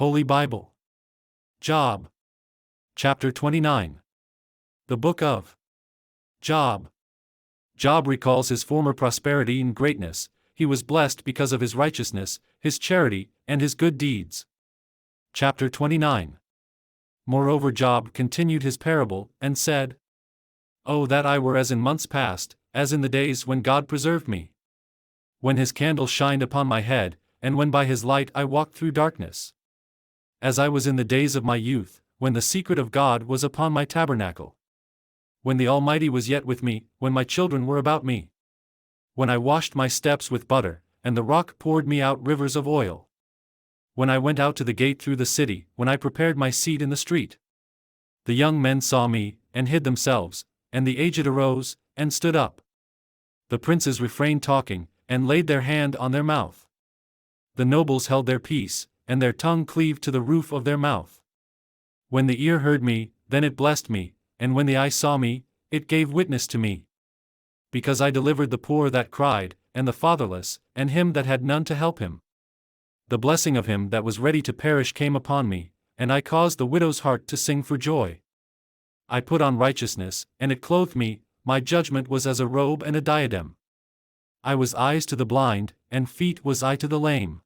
Holy Bible. Job. Chapter 29. The Book of Job. Job recalls his former prosperity and greatness. He was blessed because of his righteousness, his charity, and his good deeds. Chapter 29. Moreover, Job continued his parable, and said, "Oh, that I were as in months past, as in the days when God preserved me. When his candle shined upon my head, and when by his light I walked through darkness. As I was in the days of my youth, when the secret of God was upon my tabernacle. When the Almighty was yet with me, when my children were about me. When I washed my steps with butter, and the rock poured me out rivers of oil. When I went out to the gate through the city, when I prepared my seat in the street. The young men saw me, and hid themselves, and the aged arose, and stood up. The princes refrained talking, and laid their hand on their mouth. The nobles held their peace, and their tongue cleaved to the roof of their mouth. When the ear heard me, then it blessed me, and when the eye saw me, it gave witness to me. Because I delivered the poor that cried, and the fatherless, and him that had none to help him. The blessing of him that was ready to perish came upon me, and I caused the widow's heart to sing for joy. I put on righteousness, and it clothed me, my judgment was as a robe and a diadem. I was eyes to the blind, and feet was I to the lame.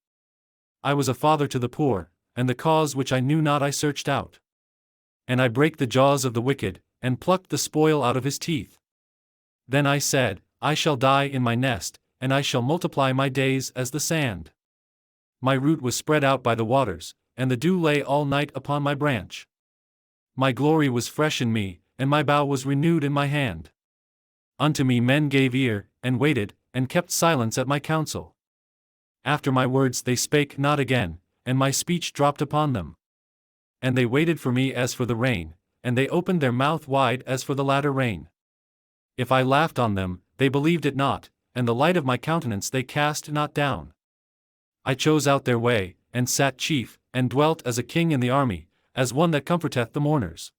I was a father to the poor, and the cause which I knew not I searched out. And I brake the jaws of the wicked, and plucked the spoil out of his teeth. Then I said, I shall die in my nest, and I shall multiply my days as the sand. My root was spread out by the waters, and the dew lay all night upon my branch. My glory was fresh in me, and my bough was renewed in my hand. Unto me men gave ear, and waited, and kept silence at my counsel. After my words they spake not again, and my speech dropped upon them. And they waited for me as for the rain, and they opened their mouth wide as for the latter rain. If I laughed on them, they believed it not, and the light of my countenance they cast not down. I chose out their way, and sat chief, and dwelt as a king in the army, as one that comforteth the mourners.